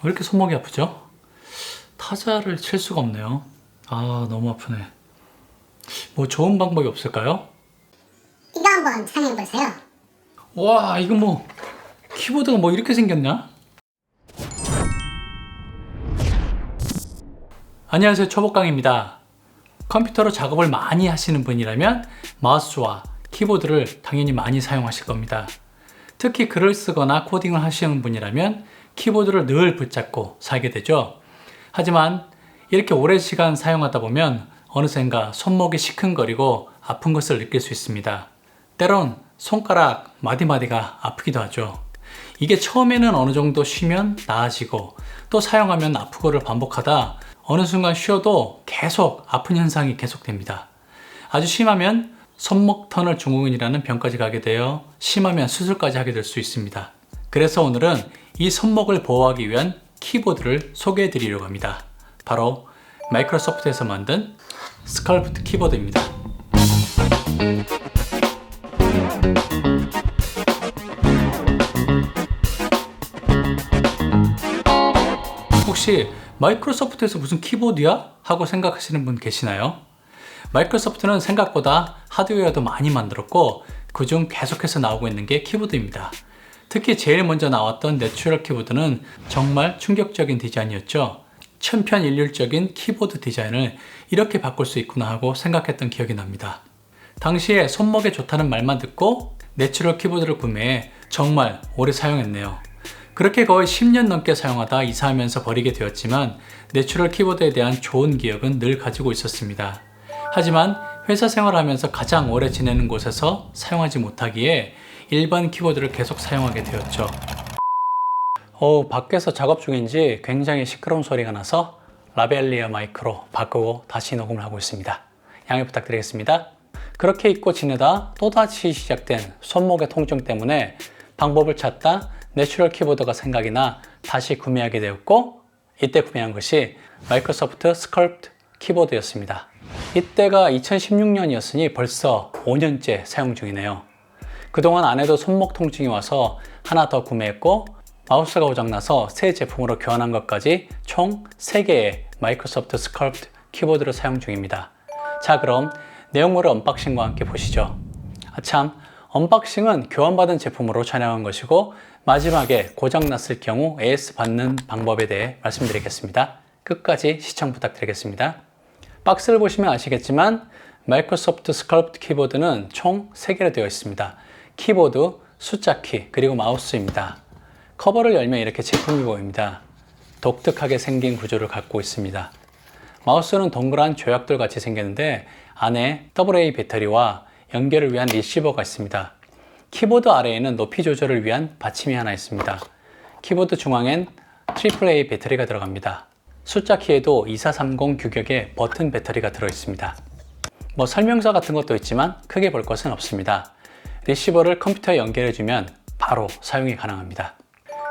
왜 이렇게 손목이 아프죠? 타자를 칠 수가 없네요. 너무 아프네. 뭐 좋은 방법이 없을까요? 이거 한번 사용해보세요. 와, 이거 뭐 키보드가 뭐 이렇게 생겼냐? 안녕하세요, 초복강입니다. 컴퓨터로 작업을 많이 하시는 분이라면 마우스와 키보드를 당연히 많이 사용하실 겁니다. 특히 글을 쓰거나 코딩을 하시는 분이라면 키보드를 늘 붙잡고 살게 되죠. 하지만 이렇게 오랜 시간 사용하다 보면 어느샌가 손목이 시큰거리고 아픈 것을 느낄 수 있습니다. 때론 손가락 마디마디가 아프기도 하죠. 이게 처음에는 어느 정도 쉬면 나아지고 또 사용하면 아프고를 반복하다 어느 순간 쉬어도 계속 아픈 현상이 계속됩니다. 아주 심하면 손목 터널 증후군이라는 병까지 가게 되어 심하면 수술까지 하게 될 수 있습니다. 그래서 오늘은 이 손목을 보호하기 위한 키보드를 소개해 드리려고 합니다. 바로 마이크로소프트에서 만든 스컬프트 키보드입니다. 혹시 마이크로소프트에서 무슨 키보드야? 하고 생각하시는 분 계시나요? 마이크로소프트는 생각보다 하드웨어도 많이 만들었고 그중 계속해서 나오고 있는 게 키보드입니다. 특히 제일 먼저 나왔던 내추럴 키보드는 정말 충격적인 디자인이었죠. 천편일률적인 키보드 디자인을 이렇게 바꿀 수 있구나 하고 생각했던 기억이 납니다. 당시에 손목에 좋다는 말만 듣고 내추럴 키보드를 구매해 정말 오래 사용했네요. 그렇게 거의 10년 넘게 사용하다 이사하면서 버리게 되었지만 내추럴 키보드에 대한 좋은 기억은 늘 가지고 있었습니다. 하지만 회사 생활하면서 가장 오래 지내는 곳에서 사용하지 못하기에 일반 키보드를 계속 사용하게 되었죠. 밖에서 작업 중인지 굉장히 시끄러운 소리가 나서 라벨리아 마이크로 바꾸고 다시 녹음을 하고 있습니다. 양해 부탁드리겠습니다. 그렇게 잊고 지내다 또다시 시작된 손목의 통증 때문에 방법을 찾다 내추럴 키보드가 생각이 나 다시 구매하게 되었고 이때 구매한 것이 마이크로소프트 스컬프트 키보드였습니다. 이때가 2016년이었으니 벌써 5년째 사용 중이네요. 그동안 안 해도 손목 통증이 와서 하나 더 구매했고 마우스가 고장나서 새 제품으로 교환한 것까지 총 3개의 마이크로소프트 스컬프트 키보드를 사용 중입니다. 자, 그럼 내용물을 언박싱과 함께 보시죠. 언박싱은 교환받은 제품으로 촬영한 것이고 마지막에 고장났을 경우 AS 받는 방법에 대해 말씀드리겠습니다. 끝까지 시청 부탁드리겠습니다. 박스를 보시면 아시겠지만 마이크로소프트 스컬프트 키보드는 총 3개로 되어 있습니다. 키보드, 숫자키, 그리고 마우스입니다. 커버를 열면 이렇게 제품이 보입니다. 독특하게 생긴 구조를 갖고 있습니다. 마우스는 동그란 조약돌 같이 생겼는데 안에 AA 배터리와 연결을 위한 리시버가 있습니다. 키보드 아래에는 높이 조절을 위한 받침이 하나 있습니다. 키보드 중앙엔 AAA 배터리가 들어갑니다. 숫자 키에도 2430 규격의 버튼 배터리가 들어있습니다. 설명서 같은 것도 있지만 크게 볼 것은 없습니다. 리시버를 컴퓨터에 연결해주면 바로 사용이 가능합니다.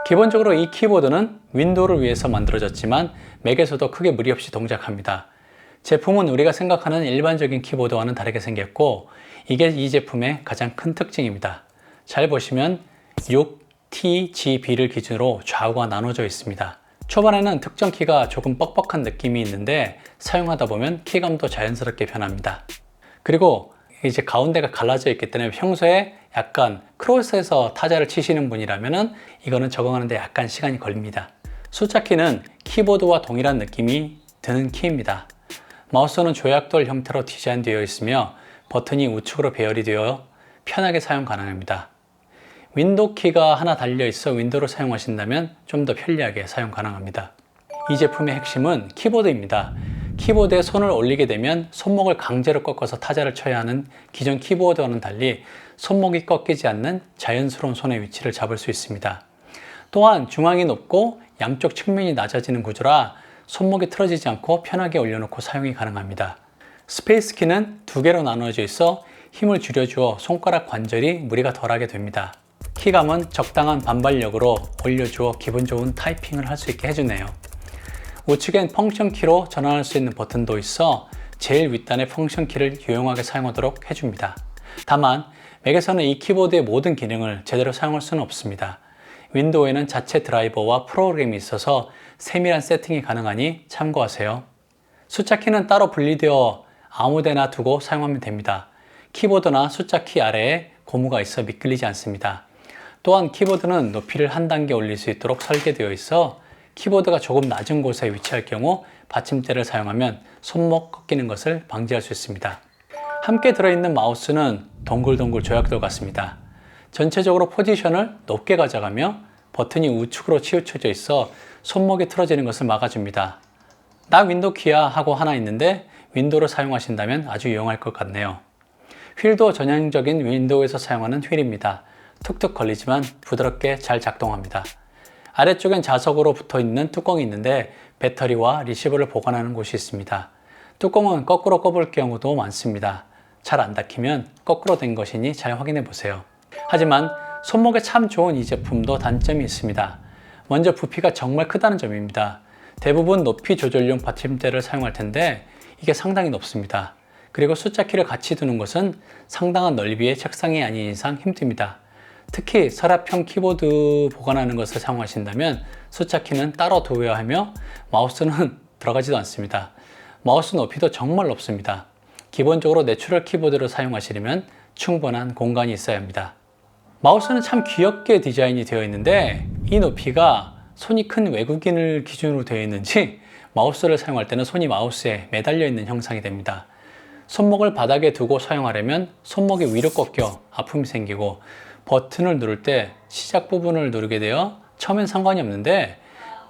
기본적으로 이 키보드는 윈도우를 위해서 만들어졌지만 맥에서도 크게 무리 없이 동작합니다. 제품은 우리가 생각하는 일반적인 키보드와는 다르게 생겼고 이게 이 제품의 가장 큰 특징입니다. 잘 보시면 6TGB를 기준으로 좌우가 나눠져 있습니다. 초반에는 특정 키가 조금 뻑뻑한 느낌이 있는데 사용하다 보면 키감도 자연스럽게 변합니다. 그리고 이제 가운데가 갈라져 있기 때문에 평소에 약간 크로스해서 타자를 치시는 분이라면 이거는 적응하는데 약간 시간이 걸립니다. 숫자 키는 키보드와 동일한 느낌이 드는 키입니다. 마우스는 조약돌 형태로 디자인되어 있으며 버튼이 우측으로 배열이 되어 편하게 사용 가능합니다. 윈도우 키가 하나 달려 있어 윈도우를 사용하신다면 좀 더 편리하게 사용 가능합니다. 이 제품의 핵심은 키보드입니다. 키보드에 손을 올리게 되면 손목을 강제로 꺾어서 타자를 쳐야 하는 기존 키보드와는 달리 손목이 꺾이지 않는 자연스러운 손의 위치를 잡을 수 있습니다. 또한 중앙이 높고 양쪽 측면이 낮아지는 구조라 손목이 틀어지지 않고 편하게 올려놓고 사용이 가능합니다. 스페이스 키는 2개로 나누어져 있어 힘을 줄여주어 손가락 관절이 무리가 덜하게 됩니다. 키감은 적당한 반발력으로 올려주어 기분 좋은 타이핑을 할 수 있게 해주네요. 우측엔 펑션 키로 전환할 수 있는 버튼도 있어 제일 윗단의 펑션 키를 유용하게 사용하도록 해줍니다. 다만 맥에서는 이 키보드의 모든 기능을 제대로 사용할 수는 없습니다. 윈도우에는 자체 드라이버와 프로그램이 있어서 세밀한 세팅이 가능하니 참고하세요. 숫자키는 따로 분리되어 아무데나 두고 사용하면 됩니다. 키보드나 숫자키 아래에 고무가 있어 미끌리지 않습니다. 또한 키보드는 높이를 한 단계 올릴 수 있도록 설계되어 있어 키보드가 조금 낮은 곳에 위치할 경우 받침대를 사용하면 손목 꺾이는 것을 방지할 수 있습니다. 함께 들어있는 마우스는 동글동글 조약돌 같습니다. 전체적으로 포지션을 높게 가져가며 버튼이 우측으로 치우쳐져 있어 손목이 틀어지는 것을 막아줍니다. 나 윈도우 키야 하고 하나 있는데 윈도우를 사용하신다면 아주 유용할 것 같네요. 휠도 전형적인 윈도우에서 사용하는 휠입니다. 툭툭 걸리지만 부드럽게 잘 작동합니다. 아래쪽엔 자석으로 붙어 있는 뚜껑이 있는데 배터리와 리시버를 보관하는 곳이 있습니다. 뚜껑은 거꾸로 꼽을 경우도 많습니다. 잘 안 닫히면 거꾸로 된 것이니 잘 확인해 보세요. 하지만 손목에 참 좋은 이 제품도 단점이 있습니다. 먼저 부피가 정말 크다는 점입니다. 대부분 높이 조절용 받침대를 사용할 텐데 이게 상당히 높습니다. 그리고 숫자키를 같이 두는 것은 상당한 넓이의 책상이 아닌 이상 힘듭니다. 특히 서랍형 키보드 보관하는 것을 사용하신다면 숫자키는 따로 두어야 하며 마우스는 들어가지도 않습니다. 마우스 높이도 정말 높습니다. 기본적으로 내추럴 키보드를 사용하시려면 충분한 공간이 있어야 합니다. 마우스는 참 귀엽게 디자인이 되어 있는데 이 높이가 손이 큰 외국인을 기준으로 되어 있는지 마우스를 사용할 때는 손이 마우스에 매달려 있는 형상이 됩니다. 손목을 바닥에 두고 사용하려면 손목이 위로 꺾여 아픔이 생기고 버튼을 누를 때 시작 부분을 누르게 되어 처음엔 상관이 없는데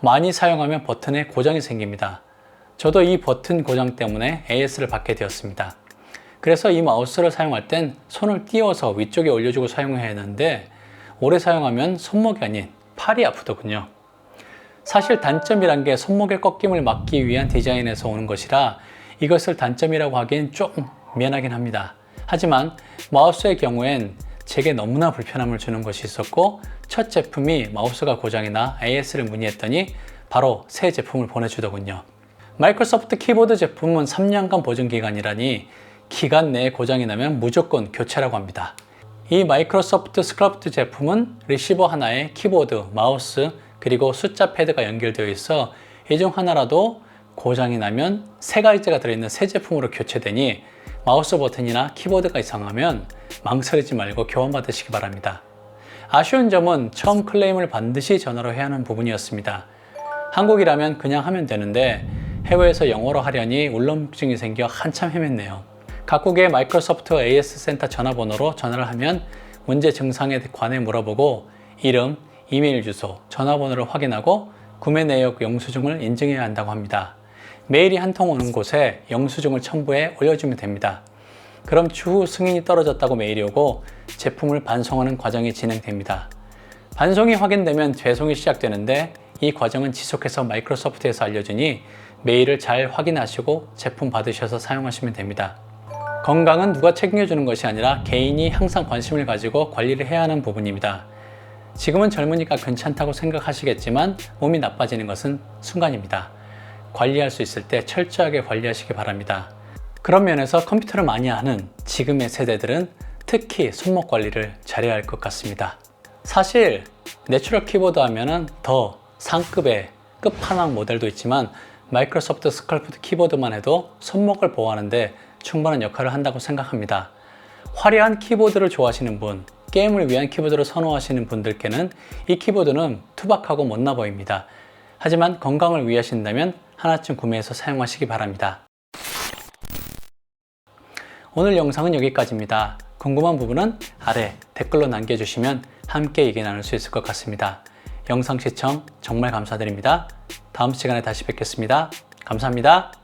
많이 사용하면 버튼에 고장이 생깁니다. 저도 이 버튼 고장 때문에 AS를 받게 되었습니다. 그래서 이 마우스를 사용할 땐 손을 띄워서 위쪽에 올려주고 사용해야 하는데 오래 사용하면 손목이 아닌 팔이 아프더군요. 사실 단점이란 게 손목의 꺾임을 막기 위한 디자인에서 오는 것이라 이것을 단점이라고 하기엔 좀 미안하긴 합니다. 하지만 마우스의 경우엔 제게 너무나 불편함을 주는 것이 있었고 첫 제품이 마우스가 고장이나 AS를 문의했더니 바로 새 제품을 보내주더군요. 마이크로소프트 키보드 제품은 3년간 보증 기간이라니 기간 내에 고장이 나면 무조건 교체라고 합니다. 이 마이크로소프트 스컬프트 제품은 리시버 하나에 키보드, 마우스, 그리고 숫자 패드가 연결되어 있어 이 중 하나라도 고장이 나면 세 가지가 들어있는 새 제품으로 교체되니 마우스 버튼이나 키보드가 이상하면 망설이지 말고 교환받으시기 바랍니다. 아쉬운 점은 처음 클레임을 반드시 전화로 해야 하는 부분이었습니다. 한국이라면 그냥 하면 되는데 해외에서 영어로 하려니 울렁증이 생겨 한참 헤맸네요. 각국의 마이크로소프트 AS 센터 전화번호로 전화를 하면 문제 증상에 관해 물어보고 이름, 이메일 주소, 전화번호를 확인하고 구매 내역 영수증을 인증해야 한다고 합니다. 메일이 한 통 오는 곳에 영수증을 첨부해 올려주면 됩니다. 그럼 추후 승인이 떨어졌다고 메일이 오고 제품을 반송하는 과정이 진행됩니다. 반송이 확인되면 배송이 시작되는데 이 과정은 지속해서 마이크로소프트에서 알려주니 메일을 잘 확인하시고 제품 받으셔서 사용하시면 됩니다. 건강은 누가 책임져주는 것이 아니라 개인이 항상 관심을 가지고 관리를 해야 하는 부분입니다. 지금은 젊으니까 괜찮다고 생각하시겠지만 몸이 나빠지는 것은 순간입니다. 관리할 수 있을 때 철저하게 관리하시기 바랍니다. 그런 면에서 컴퓨터를 많이 하는 지금의 세대들은 특히 손목 관리를 잘해야 할 것 같습니다. 사실 내추럴 키보드 하면은 더 상급의 끝판왕 모델도 있지만 마이크로소프트 스컬프트 키보드만 해도 손목을 보호하는데 충분한 역할을 한다고 생각합니다. 화려한 키보드를 좋아하시는 분, 게임을 위한 키보드를 선호하시는 분들께는 이 키보드는 투박하고 못나 보입니다. 하지만 건강을 위하신다면 하나쯤 구매해서 사용하시기 바랍니다. 오늘 영상은 여기까지입니다. 궁금한 부분은 아래 댓글로 남겨주시면 함께 얘기 나눌 수 있을 것 같습니다. 영상 시청 정말 감사드립니다. 다음 시간에 다시 뵙겠습니다. 감사합니다.